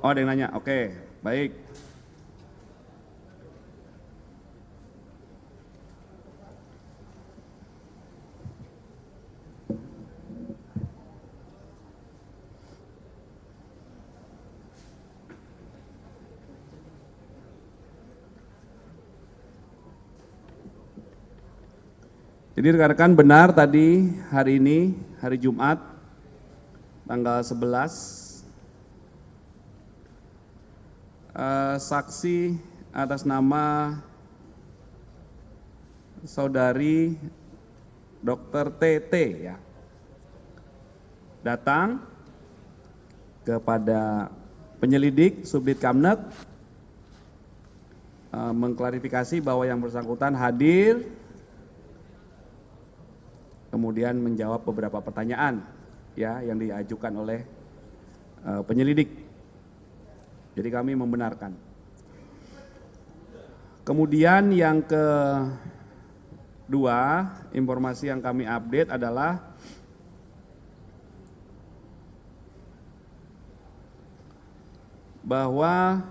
Oh, ada yang nanya. Oke, baik. Jadi rekan-rekan benar tadi hari ini, hari Jumat, tanggal 11, saksi atas nama saudari Dr. TT ya, datang kepada penyelidik Subdit Kamnek mengklarifikasi bahwa yang bersangkutan hadir, kemudian menjawab beberapa pertanyaan ya yang diajukan oleh penyelidik. Jadi kami membenarkan. Kemudian yang kedua, informasi yang kami update adalah bahwa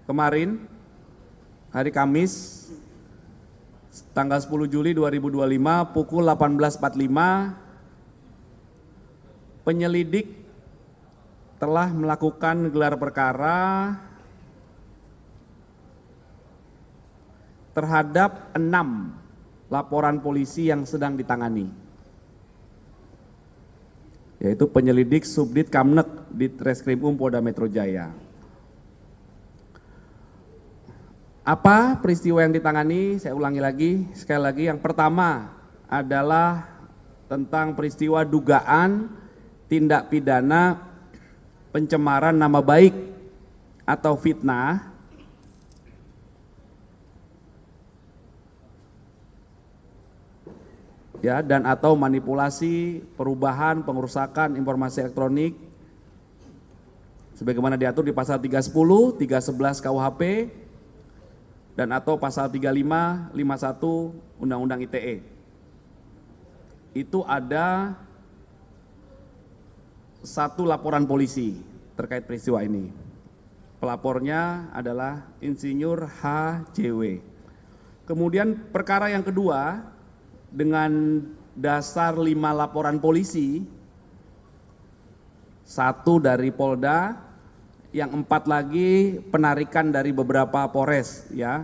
kemarin hari Kamis tanggal 10 Juli 2025 pukul 18.45 penyelidik telah melakukan gelar perkara terhadap 6 laporan polisi yang sedang ditangani, yaitu penyelidik Subdit Kamnek di Treskrimum Polda Metro Jaya. Apa peristiwa yang ditangani? Saya ulangi lagi, sekali lagi. Yang pertama adalah tentang peristiwa dugaan tindak pidana pencemaran nama baik atau fitnah ya, dan atau manipulasi, perubahan, pengerusakan informasi elektronik sebagaimana diatur di pasal 310, 311 KUHP dan atau pasal 35, 51 Undang-Undang ITE. Itu ada 1 laporan polisi terkait peristiwa ini. Pelapornya adalah Insinyur HJW. Kemudian perkara yang kedua dengan dasar 5 laporan polisi, 1 dari Polda, yang 4 lagi penarikan dari beberapa Polres ya.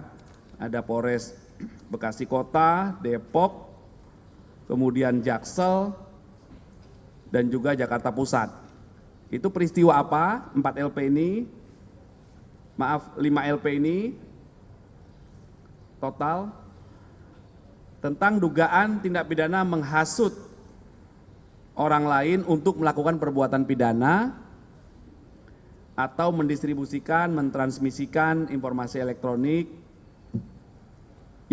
Ada Polres Bekasi Kota, Depok, kemudian Jaksel, dan juga Jakarta Pusat. Itu peristiwa apa? 4 LP ini, maaf 5 LP ini total tentang dugaan tindak pidana menghasut orang lain untuk melakukan perbuatan pidana atau mendistribusikan, mentransmisikan informasi elektronik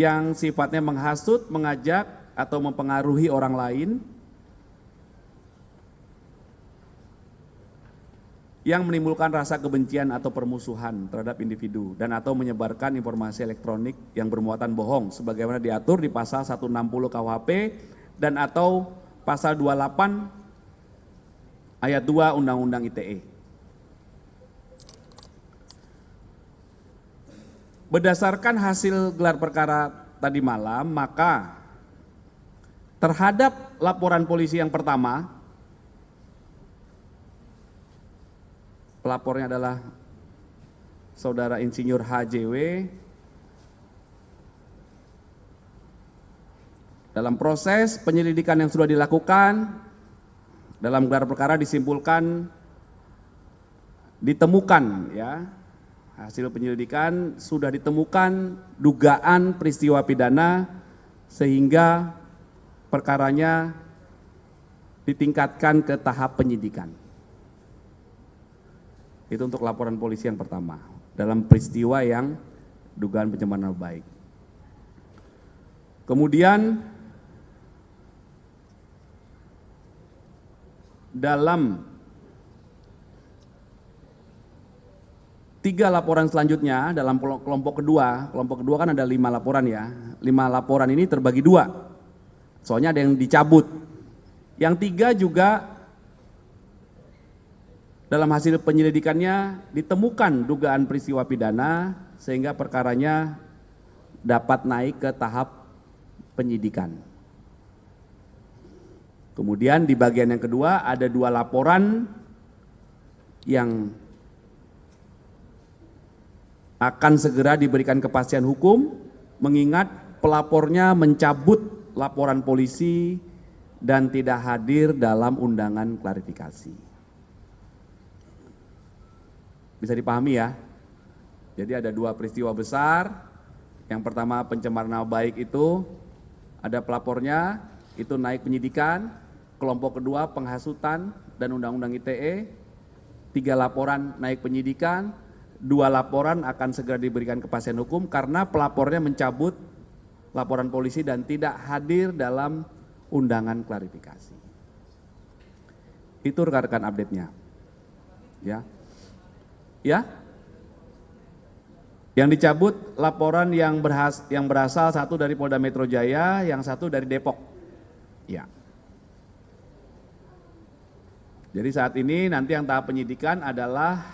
yang sifatnya menghasut, mengajak, atau mempengaruhi orang lain yang menimbulkan rasa kebencian atau permusuhan terhadap individu dan atau menyebarkan informasi elektronik yang bermuatan bohong sebagaimana diatur di pasal 160 KUHP dan atau pasal 28 ayat 2 Undang-Undang ITE. Berdasarkan hasil gelar perkara tadi malam, maka terhadap laporan polisi yang pertama, pelapornya adalah Saudara Insinyur HJW. Dalam proses penyelidikan yang sudah dilakukan, dalam gelar perkara disimpulkan, ditemukan ya, hasil penyelidikan sudah ditemukan dugaan peristiwa pidana sehingga perkaranya ditingkatkan ke tahap penyidikan. Itu untuk laporan polisi yang pertama dalam peristiwa yang dugaan pencemaran nama baik. Kemudian dalam 3 laporan selanjutnya dalam kelompok kedua kan ada 5 laporan ya. 5 laporan ini terbagi 2. Soalnya ada yang dicabut. Yang 3 juga dalam hasil penyelidikannya ditemukan dugaan peristiwa pidana sehingga perkaranya dapat naik ke tahap penyidikan. Kemudian di bagian yang kedua ada 2 laporan yang akan segera diberikan kepastian hukum mengingat pelapornya mencabut laporan polisi dan tidak hadir dalam undangan klarifikasi. Bisa dipahami ya? Jadi ada 2 peristiwa besar. Yang pertama pencemaran nama baik itu ada pelapornya, itu naik penyidikan. Kelompok kedua penghasutan dan undang-undang ITE, 3 laporan naik penyidikan, 2 laporan akan segera diberikan kepastian hukum karena pelapornya mencabut laporan polisi dan tidak hadir dalam undangan klarifikasi. Itu rekan-rekan update-nya. Ya. Ya. Yang dicabut laporan yang berasal 1 dari Polda Metro Jaya, yang 1 dari Depok. Ya. Jadi saat ini nanti yang tahap penyidikan adalah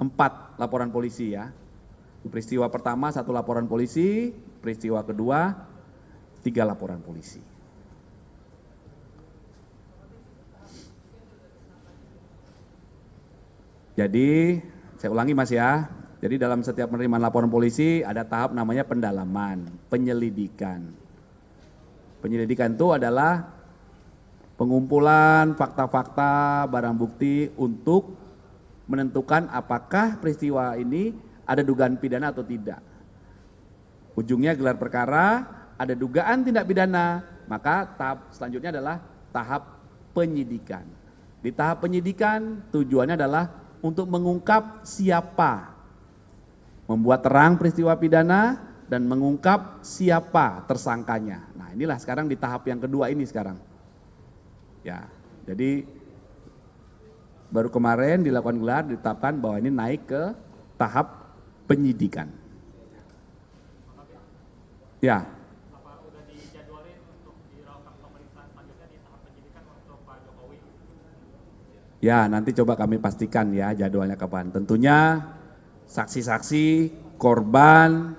4 laporan polisi ya. Peristiwa pertama 1 laporan polisi, peristiwa kedua 3 laporan polisi. Jadi saya ulangi Mas ya. Jadi dalam setiap penerimaan laporan polisi ada tahap namanya pendalaman, penyelidikan. Penyelidikan itu adalah pengumpulan fakta-fakta, barang bukti untuk menentukan apakah peristiwa ini ada dugaan pidana atau tidak. Ujungnya gelar perkara, ada dugaan tindak pidana, maka tahap selanjutnya adalah tahap penyidikan. Di tahap penyidikan tujuannya adalah untuk mengungkap siapa membuat terang peristiwa pidana dan mengungkap siapa tersangkanya. Nah inilah sekarang di tahap yang kedua ini sekarang. Ya, jadi baru kemarin dilakukan gelar, ditetapkan bahwa ini naik ke tahap penyidikan. Ya. Apa udah dijadwalin untuk dilakukan pemeriksaan selanjutnya di tahap penyidikan untuk Pak Jokowi? Ya, nanti coba kami pastikan ya jadwalnya kapan. Tentunya saksi-saksi korban,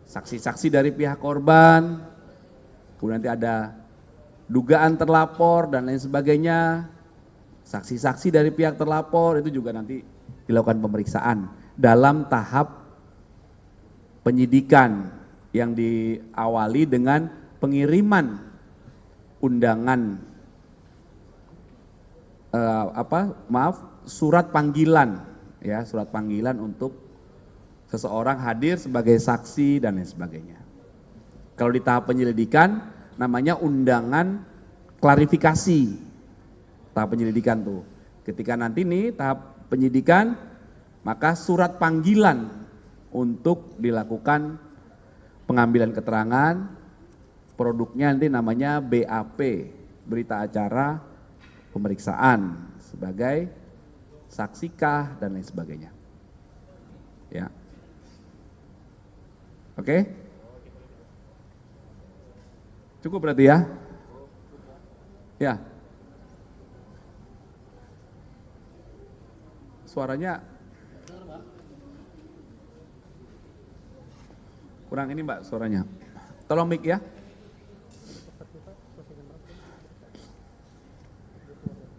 saksi-saksi dari pihak korban, kemudian nanti ada dugaan terlapor dan lain sebagainya, saksi-saksi dari pihak terlapor itu juga nanti dilakukan pemeriksaan dalam tahap penyidikan yang diawali dengan pengiriman undangan surat panggilan ya, surat panggilan untuk seseorang hadir sebagai saksi dan lain sebagainya. Kalau di tahap penyelidikan namanya undangan klarifikasi. Tahap penyelidikan tuh. Ketika nanti nih tahap penyidikan, maka surat panggilan untuk dilakukan pengambilan keterangan, produknya nanti namanya BAP, berita acara pemeriksaan sebagai saksikah dan lain sebagainya. Ya. Oke? Cukup berarti ya? Ya. Suaranya kurang ini Mbak suaranya. Tolong mic ya.